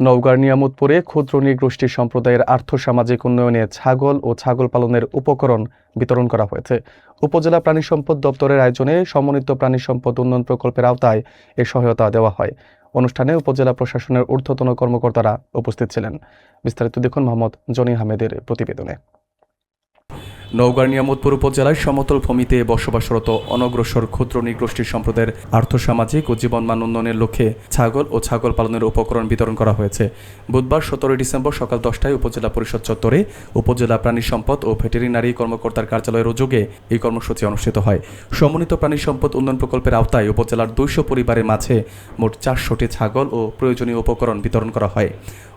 নওগাঁর নিয়ামতপুরে ক্ষুদ্র নৃগোষ্ঠী সম্প্রদায়ের আর্থসামাজিক উন্নয়নে ছাগল ও ছাগল পালনের উপকরণ বিতরণ করা হয়েছে। উপজেলা প্রাণী সম্পদ দপ্তরের আয়োজনে সমন্বিত প্রাণী সম্পদ উন্নয়ন প্রকল্পের আওতায় এ সহায়তা দেওয়া হয়। অনুষ্ঠানে উপজেলা প্রশাসনের ঊর্ধ্বতন কর্মকর্তারা উপস্থিত ছিলেন। বিস্তারিত দেখুন মোহাম্মদ জনি আহমেদের প্রতিবেদনে। নওগাঁর নিয়ামতপুর উপজেলায় সমতল ভূমিতে বসবাসরত অনগ্রসর ক্ষুদ্র নৃগোষ্ঠী সম্প্রদায়ের আর্থসামাজিক ও জীবনমান উন্নয়নের লক্ষ্যে ছাগল ও ছাগল পালনের উপকরণ বিতরণ করা হয়েছে। বুধবার 17 ডিসেম্বর সকাল 10টায় উপজেলা পরিষদ চত্বরে উপজেলা প্রাণী সম্পদ ও ভেটেরিনারি কর্মকর্তার কার্যালয়ের উদ্যোগে এই কর্মসূচি অনুষ্ঠিত হয়। সমন্বিত প্রাণী সম্পদ উন্নয়ন প্রকল্পের আওতায় উপজেলার 200 পরিবারের মাঝে মোট 400টি ছাগল ও প্রয়োজনীয় উপকরণ বিতরণ করা হয়।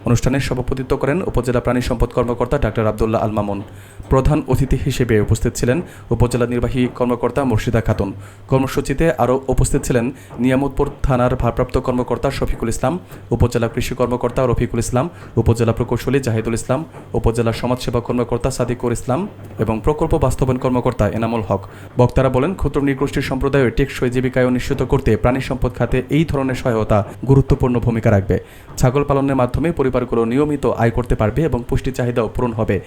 অনুষ্ঠানে সভাপতিত্ব করেন উপজেলা প্রাণী সম্পদ কর্মকর্তা ডাক্তার আব্দুল্লাহ আল মামুন। প্রধান অতিথি হিসেবে উপস্থিত ছিলেন উপজেলা নির্বাহী কর্মকর্তা মুর্শিদা খাতুন। কর্মসূচিতে আরও উপস্থিত ছিলেন নিয়ামতপুর থানার ভারপ্রাপ্ত কর্মকর্তা শফিকুল ইসলাম, উপজেলা কৃষি কর্মকর্তা রফিকুল ইসলাম, উপজেলা প্রকৌশলী জাহিদুল ইসলাম, উপজেলা সমাজসেবা কর্মকর্তা সাদিকুর ইসলাম এবং প্রকল্প বাস্তবায়ন কর্মকর্তা এনামুল হক। বক্তারা বলেন, ক্ষুদ্র নৃগোষ্ঠী সম্প্রদায়ের টেকসই জীবিকায় নিশ্চিত করতে প্রাণী সম্পদ খাতে এই ধরনের সহায়তা গুরুত্বপূর্ণ ভূমিকা রাখবে। ছাগল পালনের মাধ্যমে পরিবারগুলো নিয়মিত আয় করতে পারবে এবং পুষ্টি চাহিদাও পূরণ হবে।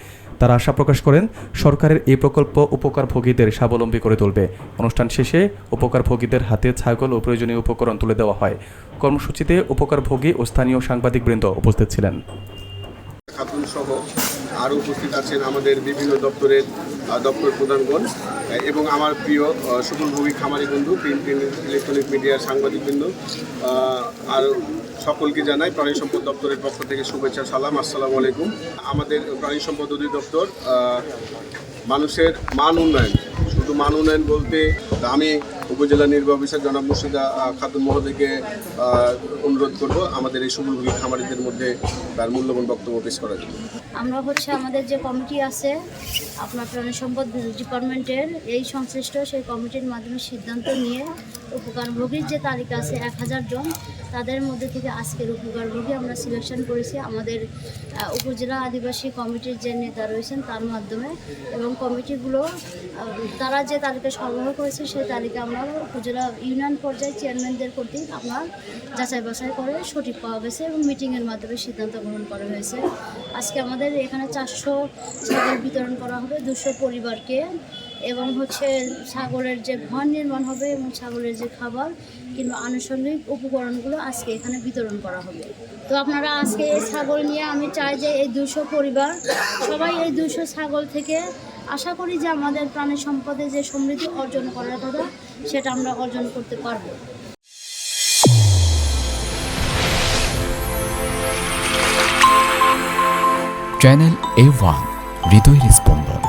তারা আশা প্রকাশ করেন, সরকারের এই প্রকল্প উপকারভোগীদের স্বাবলম্বী করে তুলবে। অনুষ্ঠান শেষে উপকারভোগীদের হাতে ছাগল ও প্রয়োজনীয় উপকরণ তুলে দেওয়া হয়। কর্মসূচিতে উপকারভোগী ও স্থানীয় সাংবাদিকবৃন্দ উপস্থিত ছিলেন। খাতুন সহ আরও উপস্থিত আছেন আমাদের বিভিন্ন দপ্তর প্রধানগণ এবং আমার প্রিয় সুফলভোগী খামারি বন্ধু, প্রিন্ট ইলেকট্রনিক মিডিয়ার সাংবাদিকবৃন্দ, আর সকলকে জানাই প্রাণী সম্পদ দপ্তরের পক্ষ থেকে শুভেচ্ছা, সালাম, আসসালামু আলাইকুম। আমাদের প্রাণী সম্পদ অধিদপ্তর মানুষের মান উন্নয়ন, শুধু মান উন্নয়ন বলতে আমি উপজেলা নির্বাহী অফিসার জনাব মুর্শিদা খাতুন মহোদয়কে অনুরোধ করব আমাদের এই সুফলভোগী খামারিদের মধ্যে তার মূল্যবান বক্তব্য পেশ করার জন্য। আমরা আমাদের যে কমিটি আছে আপনার প্রাণী সম্পদ ডিপার্টমেন্টের এই সংশ্লিষ্ট সেই কমিটির মাধ্যমে সিদ্ধান্ত নিয়ে উপকারভোগীর যে তালিকা আছে 1000 জন, তাদের মধ্যে থেকে আজকের উপকারভোগী আমরা সিলেকশন করেছি আমাদের উপজেলা আদিবাসী কমিটির যে নেতা রয়েছেন তার মাধ্যমে, এবং কমিটিগুলো তারা যে তালিকা সরবরাহ করেছে সেই তালিকা আমরা উপজেলা ইউনিয়ন পর্যায়ে চেয়ারম্যানদের কর্তৃক আপনার যাচাই বাছাই করে সঠিক পাওয়া গেছে এবং মিটিংয়ের মাধ্যমে সিদ্ধান্ত গ্রহণ করা হয়েছে। আজকে আমাদের এখানে 400 ছাগল বিতরণ করা হবে 200 পরিবারকে, এবং ছাগলের যে ঘর নির্মাণ হবে এবং ছাগলের যে খাবার কিংবা আনুষঙ্গিক উপকরণগুলো আজকে এখানে বিতরণ করা হবে। তো আপনারা আজকে এই ছাগল নিয়ে আমি চাই যে এই 200 পরিবার সবাই এই 200 ছাগল থেকে আশা করি যে আমাদের প্রাণী সম্পদে যে সমৃদ্ধি অর্জন করার কথা সেটা আমরা অর্জন করতে পারবো। চ্যানেল A1 হৃদয়ের স্পন্দন।